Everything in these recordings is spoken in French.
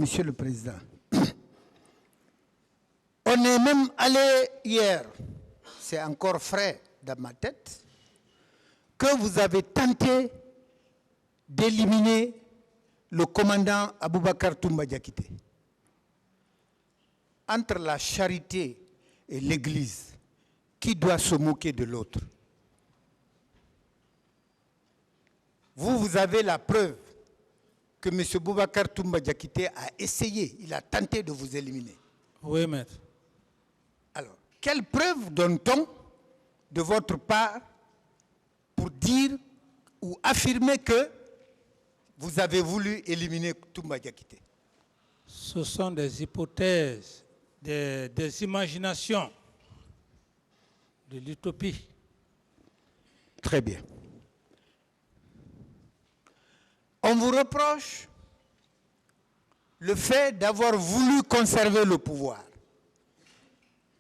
Monsieur le Président, on est même allé hier, c'est encore frais dans ma tête, que vous avez tenté d'éliminer le commandant Aboubakar Toumba Diakité. Entre la charité et l'Église, qui doit se moquer de l'autre? Vous avez la preuve que M. Boubacar Toumba Diakité a essayé, il a tenté de vous éliminer. Oui, maître. Alors, quelle preuve donne-t-on de votre part pour dire ou affirmer que vous avez voulu éliminer Toumba Diakité? Ce sont des hypothèses, des imaginations, de l'utopie. Très bien. On vous reproche le fait d'avoir voulu conserver le pouvoir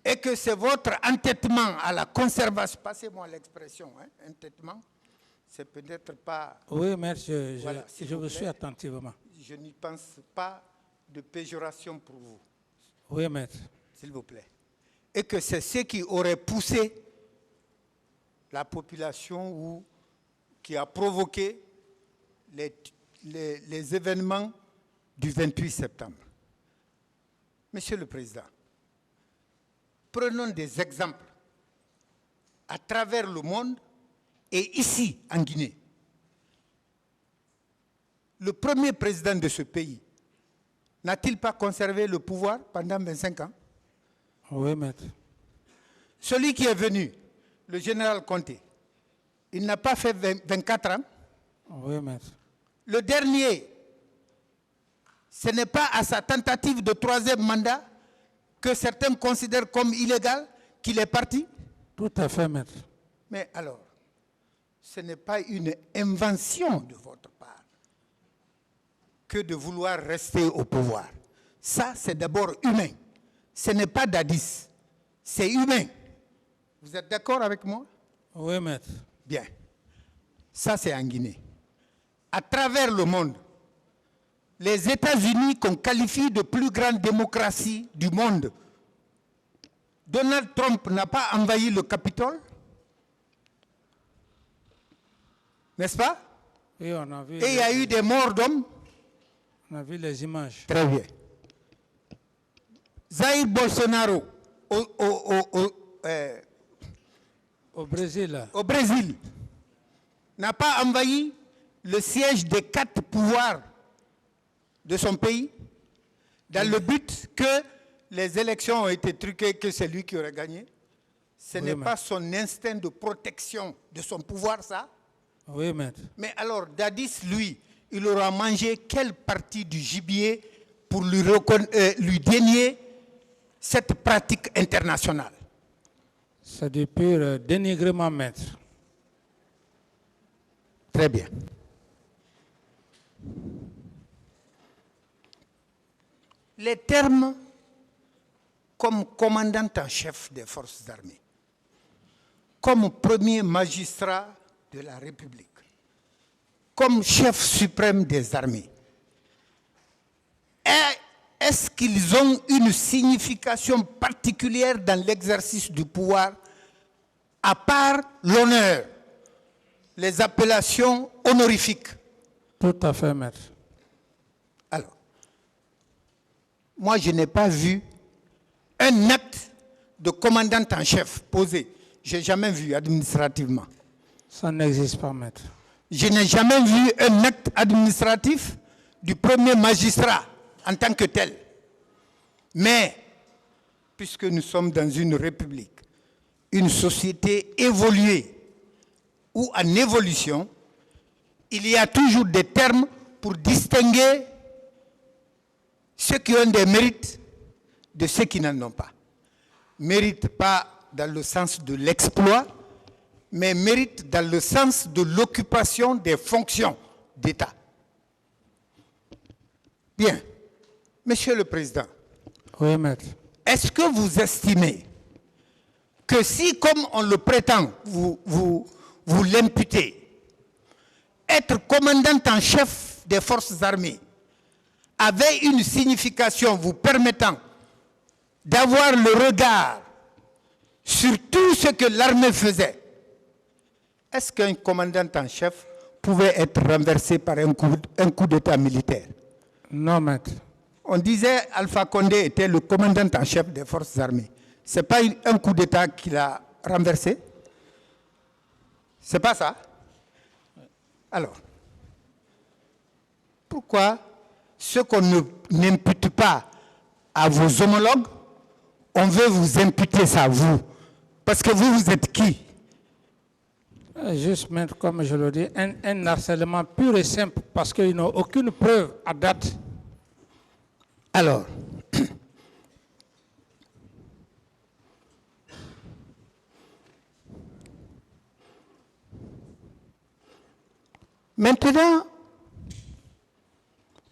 et que c'est votre entêtement à la conservation, passez-moi l'expression, hein, entêtement, c'est peut-être pas... Oui, maître, je vous suis attentivement. Je n'y pense pas de péjoration pour vous. Oui, maître. S'il vous plaît. Et que c'est ce qui aurait poussé la population ou qui a provoqué les événements du 28 septembre. Monsieur le Président, prenons des exemples à travers le monde et ici, en Guinée. Le premier président de ce pays n'a-t-il pas conservé le pouvoir pendant 25 ans? Oui, maître. Celui qui est venu, le général Conté, il n'a pas fait 24 ans? Oui, maître. Le dernier, ce n'est pas à sa tentative de troisième mandat que certains considèrent comme illégal qu'il est parti? Tout à fait, maître. Mais alors, ce n'est pas une invention de votre part que de vouloir rester au pouvoir. Ça, c'est d'abord humain. Ce n'est pas d'Addis, c'est humain. Vous êtes d'accord avec moi? Oui, maître. Bien. Ça, c'est en Guinée. À travers le monde, les États-Unis qu'on qualifie de plus grande démocratie du monde, Donald Trump n'a pas envahi le Capitole? N'est-ce pas? Oui, on a vu. Et il y a eu des morts d'hommes? On a vu les images. Très bien. Jair Bolsonaro Au Brésil. Au Brésil n'a pas envahi le siège des 4 pouvoirs de son pays dans le but que les élections ont été truquées, que c'est lui qui aurait gagné. Ce n'est pas son instinct de protection de son pouvoir, ça? Oui, maître. Mais alors, Dadis, lui, il aura mangé quelle partie du gibier pour lui dénier cette pratique internationale? C'est du pur dénigrement, maître. Très bien. Les termes comme commandant en chef des forces armées, comme premier magistrat de la République, comme chef suprême des armées, est-ce qu'ils ont une signification particulière dans l'exercice du pouvoir, à part l'honneur, les appellations honorifiques? Tout à fait, maître. Alors, moi, je n'ai pas vu un acte de commandant en chef posé. Je n'ai jamais vu administrativement. Ça n'existe pas, maître. Je n'ai jamais vu un acte administratif du premier magistrat en tant que tel. Mais, puisque nous sommes dans une république, une société évoluée ou en évolution, il y a toujours des termes pour distinguer ceux qui ont des mérites de ceux qui n'en ont pas. Mérite pas dans le sens de l'exploit, mais mérite dans le sens de l'occupation des fonctions d'État. Bien. Monsieur le Président, oui, maître. Est-ce que vous estimez que si, comme on le prétend, vous l'imputez, être commandant en chef des forces armées avait une signification vous permettant d'avoir le regard sur tout ce que l'armée faisait, est-ce qu'un commandant en chef pouvait être renversé par un coup d'État militaire? Non, maître. On disait Alpha Condé était le commandant en chef des forces armées. Ce n'est pas un coup d'État qui l'a renversé? C'est pas ça? Alors, pourquoi ce qu'on n'impute pas à vos homologues, on veut vous imputer ça à vous? Parce que vous, vous êtes qui? Juste, maître, comme je le dis, un harcèlement pur et simple parce qu'ils n'ont aucune preuve à date. Alors, maintenant,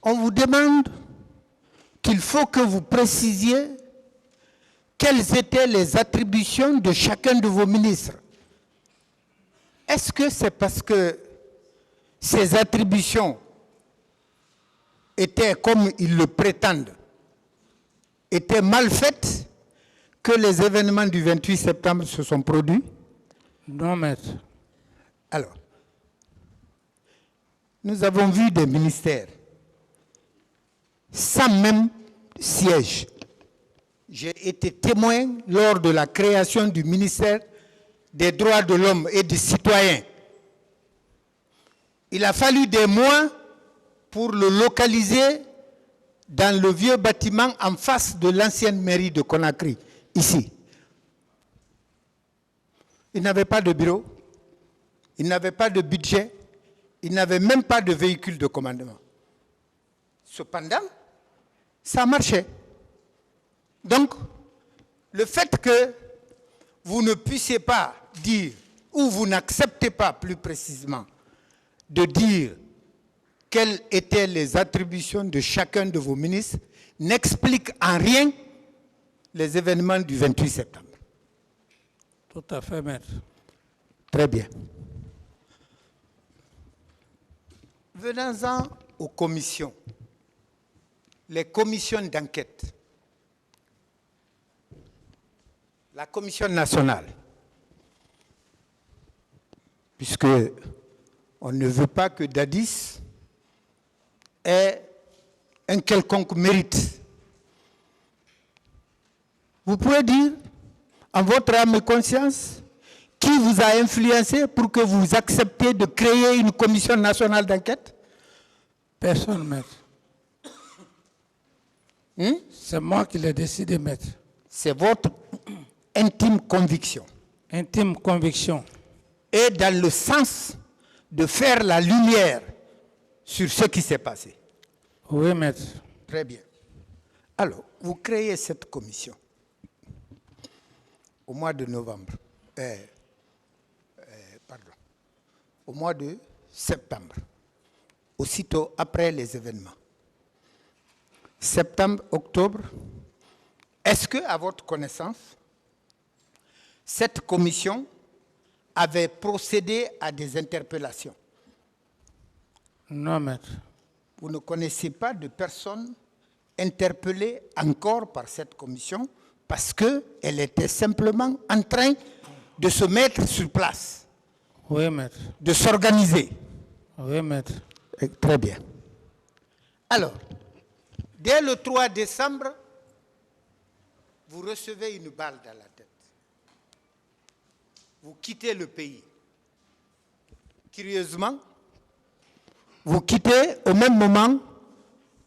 on vous demande qu'il faut que vous précisiez quelles étaient les attributions de chacun de vos ministres. Est-ce que c'est parce que ces attributions étaient, comme ils le prétendent, étaient mal faites que les événements du 28 septembre se sont produits? Non, maître. Alors, nous avons vu des ministères sans même siège. J'ai été témoin lors de la création du ministère des droits de l'homme et des citoyens. Il a fallu des mois pour le localiser dans le vieux bâtiment en face de l'ancienne mairie de Conakry, ici. Il n'avait pas de bureau, il n'avait pas de budget, il n'avait même pas de véhicule de commandement. Cependant, ça marchait. Donc, le fait que vous ne puissiez pas dire, ou vous n'acceptez pas plus précisément, de dire quelles étaient les attributions de chacun de vos ministres, n'explique en rien les événements du 28 septembre. Tout à fait, maître. Très bien. Venons-en aux commissions. Les commissions d'enquête. La commission nationale, puisque on ne veut pas que Dadis ait un quelconque mérite. Vous pouvez dire, en votre âme et conscience, qui vous a influencé pour que vous acceptiez de créer une commission nationale d'enquête? Personne, maître. C'est moi qui l'ai décidé, maître. C'est votre intime conviction. Intime conviction. Et dans le sens de faire la lumière sur ce qui s'est passé. Oui, maître. Très bien. Alors, vous créez cette commission au mois de novembre, au mois de septembre, aussitôt après les événements. Septembre, octobre, est-ce que, à votre connaissance, cette commission avait procédé à des interpellations? Non, maître. Vous ne connaissez pas de personnes interpellées encore par cette commission parce qu'elle était simplement en train de se mettre sur place. Oui, maître. De s'organiser. Oui, maître. Très bien. Alors, dès le 3 décembre, vous recevez une balle dans la tête. Vous quittez le pays. Curieusement, vous quittez au même moment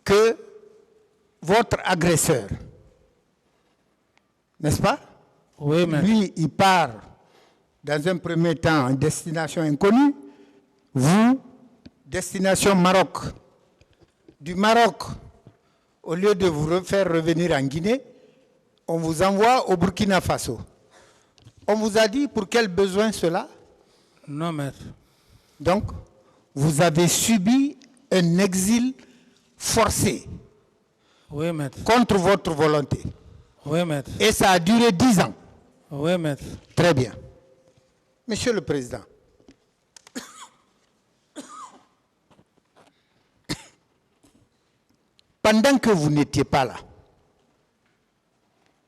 que votre agresseur. N'est-ce pas? Oui, maître. Lui, il part dans un premier temps en destination inconnue. Vous, destination Maroc. Du Maroc, au lieu de vous faire revenir en Guinée, on vous envoie au Burkina Faso. On vous a dit pour quel besoin cela? Non, maître. Donc, vous avez subi un exil forcé. Oui, maître. Contre votre volonté. Oui, maître. Et ça a duré 10 ans. Oui, maître. Très bien. Monsieur le Président, Pendant que vous n'étiez pas là,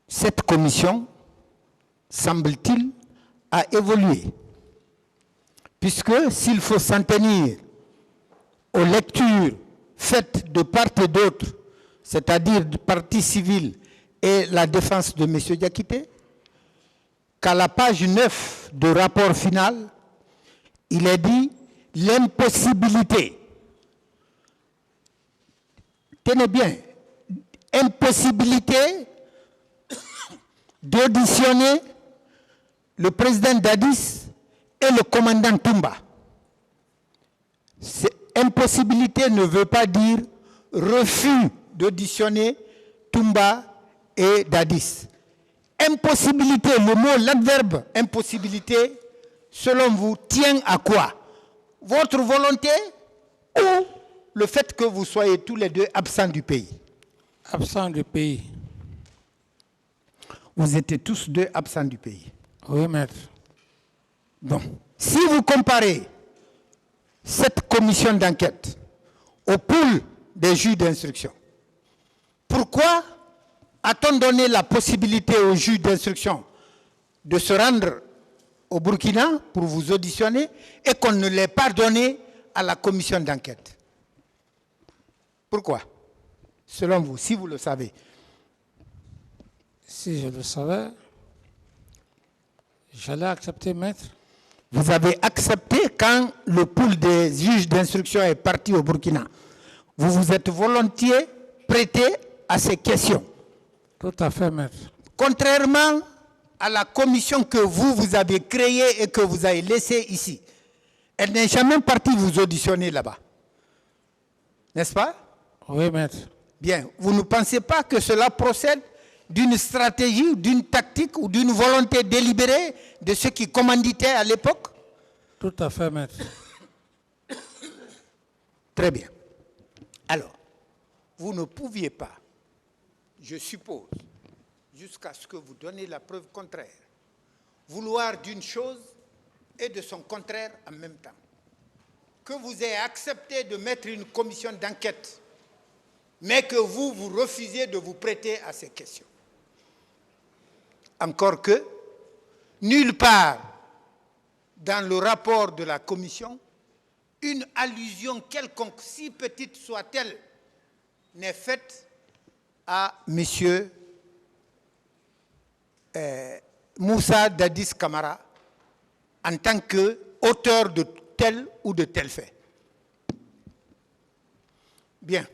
cette commission, semble-t-il, a évolué. Puisque s'il faut s'en tenir aux lectures faites de part et d'autre, c'est-à-dire du parti civil et la défense de M. Diakité, qu'à la page 9 du rapport final, il est dit l'impossibilité, tenez bien, impossibilité d'auditionner le président Dadis et le commandant Toumba. Impossibilité ne veut pas dire refus d'auditionner Toumba et Dadis. Impossibilité, le mot, l'adverbe impossibilité, selon vous, tient à quoi? Votre volonté ou le fait que vous soyez tous les deux absents du pays? Absent du pays. Vous étiez tous deux absents du pays. Oui, maître. Donc, si vous comparez cette commission d'enquête au pool des juges d'instruction, pourquoi a-t-on donné la possibilité aux juges d'instruction de se rendre au Burkina pour vous auditionner et qu'on ne l'ait pas donné à la commission d'enquête? Pourquoi? Selon vous, si vous le savez. Si je le savais, j'allais accepter, maître. Vous avez accepté quand le pool des juges d'instruction est parti au Burkina. Vous vous êtes volontiers prêté à ces questions. Tout à fait, maître. Contrairement à la commission que vous avez créée et que vous avez laissée ici. Elle n'est jamais partie vous auditionner là-bas. N'est-ce pas? Oui, maître. Bien. Vous ne pensez pas que cela procède d'une stratégie, d'une tactique ou d'une volonté délibérée de ceux qui commanditaient à l'époque? Tout à fait, maître. Très bien. Alors, vous ne pouviez pas, je suppose, jusqu'à ce que vous donniez la preuve contraire, vouloir d'une chose et de son contraire en même temps. Que vous ayez accepté de mettre une commission d'enquête, mais que vous refusiez de vous prêter à ces questions. Encore que, nulle part dans le rapport de la commission, une allusion quelconque, si petite soit-elle, n'est faite à M. Moussa Dadis Camara en tant qu'auteur de tel ou de tel fait. Bien.